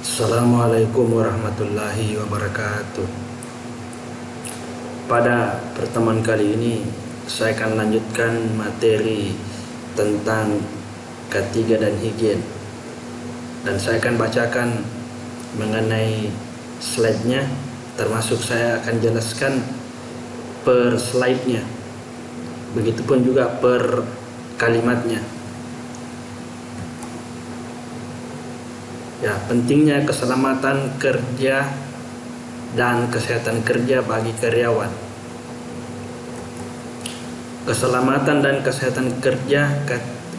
Assalamualaikum warahmatullahi wabarakatuh. Pada pertemuan kali ini saya akan lanjutkan materi tentang K3 dan higien, dan saya akan bacakan mengenai slide-nya, termasuk saya akan jelaskan per slide-nya, begitupun juga per kalimatnya. Ya, pentingnya keselamatan kerja dan kesehatan kerja bagi karyawan. Keselamatan dan kesehatan kerja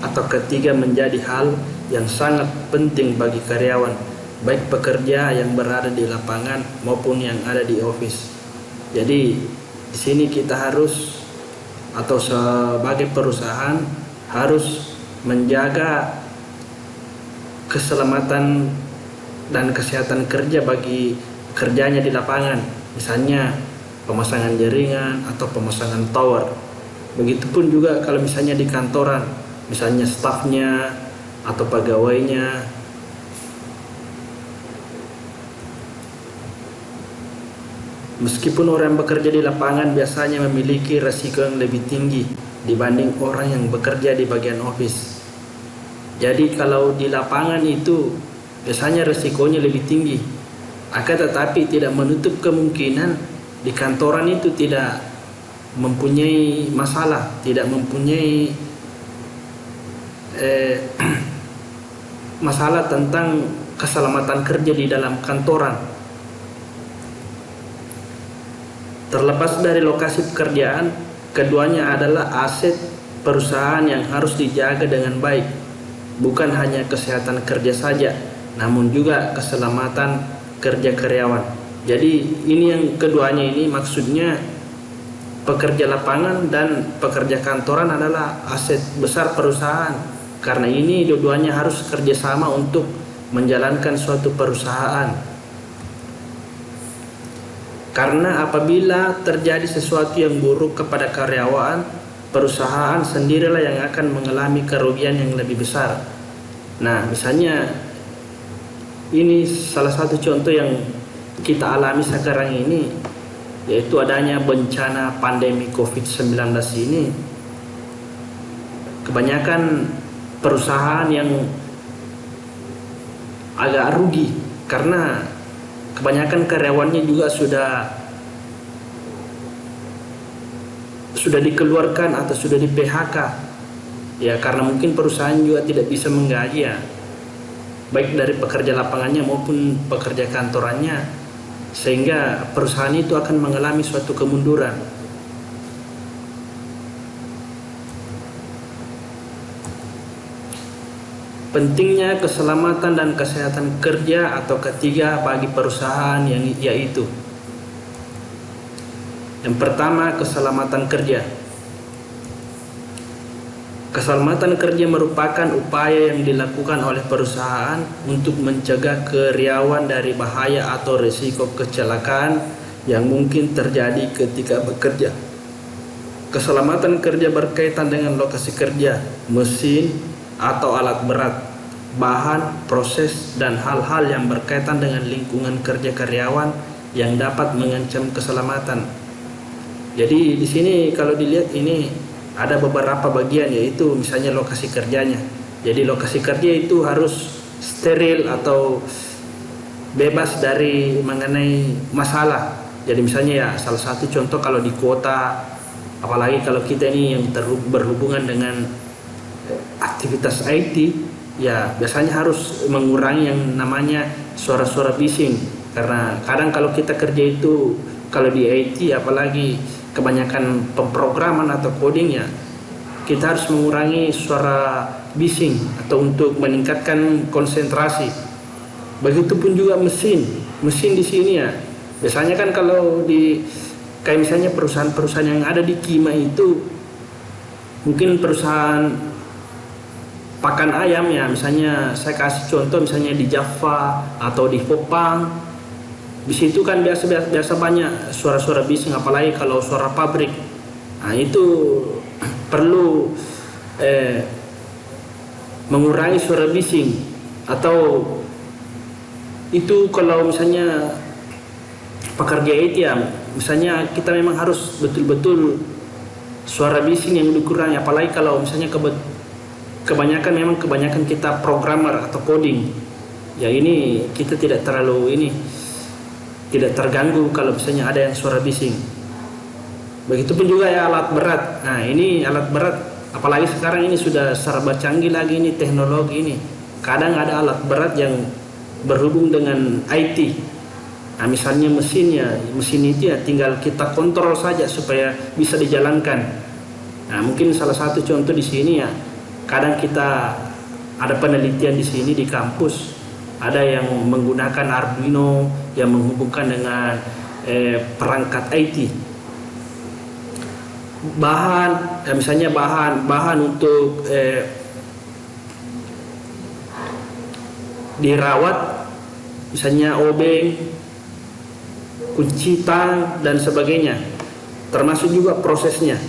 atau ketiga menjadi hal yang sangat penting bagi karyawan, baik pekerja yang berada di lapangan maupun yang ada di office. Jadi di sini kita harus, atau sebagai perusahaan harus menjaga keselamatan dan kesehatan kerja bagi kerjanya di lapangan, misalnya pemasangan jaringan atau pemasangan tower. Begitupun juga kalau misalnya di kantoran, misalnya stafnya atau pegawainya. Meskipun orang yang bekerja di lapangan biasanya memiliki resiko yang lebih tinggi dibanding orang yang bekerja di bagian office. Jadi kalau di lapangan itu biasanya resikonya lebih tinggi. Akan tetapi tidak menutup kemungkinan di kantoran itu tidak mempunyai masalah, tidak mempunyai masalah tentang keselamatan kerja di dalam kantoran. Terlepas dari lokasi pekerjaan, keduanya adalah aset perusahaan yang harus dijaga dengan baik. Bukan hanya kesehatan kerja saja, namun juga keselamatan kerja karyawan. Jadi ini yang keduanya ini maksudnya pekerja lapangan dan pekerja kantoran adalah aset besar perusahaan. Karena ini dua-duanya harus kerjasama untuk menjalankan suatu perusahaan. Karena apabila terjadi sesuatu yang buruk kepada karyawan, perusahaan sendirilah yang akan mengalami kerugian yang lebih besar. Nah, misalnya ini salah satu contoh yang kita alami sekarang ini, yaitu adanya bencana pandemi COVID-19 ini. Kebanyakan perusahaan yang agak rugi karena kebanyakan karyawannya juga sudah dikeluarkan atau sudah di PHK. Ya, karena mungkin perusahaan juga tidak bisa menggaji ya, baik dari pekerja lapangannya maupun pekerja kantorannya, sehingga perusahaan itu akan mengalami suatu kemunduran. Pentingnya keselamatan dan kesehatan kerja atau ketiga bagi perusahaan yaitu yang pertama, keselamatan kerja. Keselamatan kerja merupakan upaya yang dilakukan oleh perusahaan untuk mencegah karyawan dari bahaya atau risiko kecelakaan yang mungkin terjadi ketika bekerja. Keselamatan kerja berkaitan dengan lokasi kerja, mesin atau alat berat, bahan, proses, dan hal-hal yang berkaitan dengan lingkungan kerja karyawan yang dapat mengancam keselamatan. Jadi di sini kalau dilihat ini ada beberapa bagian, yaitu misalnya lokasi kerjanya. Jadi lokasi kerja itu harus steril atau bebas dari mengenai masalah. Jadi misalnya ya salah satu contoh kalau di kota, apalagi kalau kita ini yang berhubungan dengan aktivitas IT, ya biasanya harus mengurangi yang namanya suara-suara bising. Karena kadang kalau kita kerja itu, kalau di IT apalagi kebanyakan pemrograman atau coding, ya kita harus mengurangi suara bising atau untuk meningkatkan konsentrasi. Begitupun juga mesin di sini ya. Biasanya kan kalau di kayak misalnya perusahaan-perusahaan yang ada di Kima itu, mungkin perusahaan pakan ayam ya, misalnya saya kasih contoh misalnya di Java atau di Popang. Di situ kan biasa banyak suara-suara bising, apalagi kalau suara pabrik. Nah, itu perlu mengurangi suara bising atau Itu kalau misalnya pekerja IT ya, misalnya kita memang harus betul-betul suara bising yang dikurangi, apalagi kalau misalnya kebanyakan kita programmer atau coding. Ya ini kita tidak terganggu kalau misalnya ada yang suara bising. Begitupun juga ya alat berat. Nah, ini alat berat apalagi sekarang ini sudah serba canggih lagi ini teknologi ini. Kadang ada alat berat yang berhubung dengan IT. Nah, misalnya mesin itu ya tinggal kita kontrol saja supaya bisa dijalankan. Nah, mungkin salah satu contoh di sini ya, kadang kita ada penelitian di sini di kampus, ada yang menggunakan Arduino yang menghubungkan dengan perangkat IT. Misalnya bahan untuk dirawat, misalnya obeng, kunci tang dan sebagainya, termasuk juga prosesnya.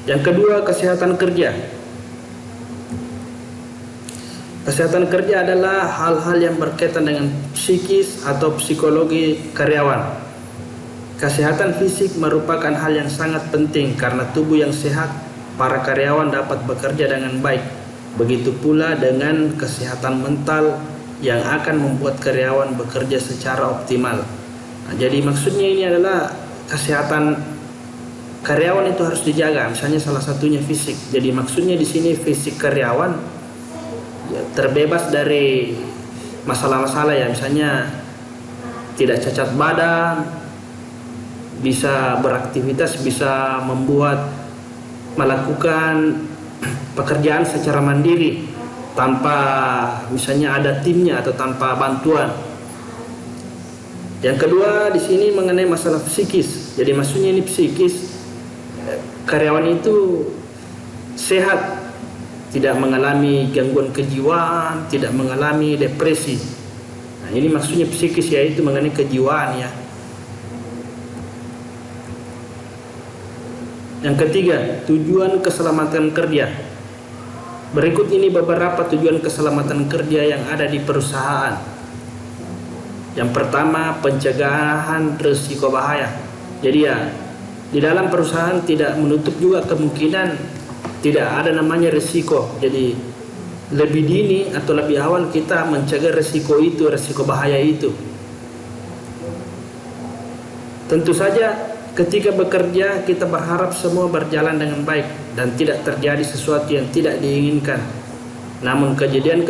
Yang kedua, kesehatan kerja. Kesehatan kerja adalah hal-hal yang berkaitan dengan psikis atau psikologi karyawan. Kesehatan fisik merupakan hal yang sangat penting karena tubuh yang sehat, para karyawan dapat bekerja dengan baik. Begitu pula dengan kesehatan mental yang akan membuat karyawan bekerja secara optimal. Nah, jadi maksudnya ini adalah kesehatan karyawan itu harus dijaga. Misalnya salah satunya fisik. Jadi maksudnya di sini fisik karyawan ya, terbebas dari masalah-masalah ya, misalnya tidak cacat badan, bisa beraktivitas, bisa melakukan pekerjaan secara mandiri tanpa misalnya ada timnya atau tanpa bantuan. Yang kedua di sini mengenai masalah psikis. Jadi maksudnya ini psikis, karyawan itu sehat, tidak mengalami gangguan kejiwaan, tidak mengalami depresi. Nah, ini maksudnya psikis, yaitu mengenai kejiwaan ya. Yang ketiga, tujuan keselamatan kerja. Berikut ini beberapa tujuan keselamatan kerja yang ada di perusahaan. Yang pertama, pencegahan risiko bahaya. Jadi ya, di dalam perusahaan tidak menutup juga kemungkinan tidak ada namanya risiko. Jadi lebih dini atau lebih awal kita mencegah risiko itu, risiko bahaya itu. Tentu saja ketika bekerja kita berharap semua berjalan dengan baik dan tidak terjadi sesuatu yang tidak diinginkan. Namun kejadian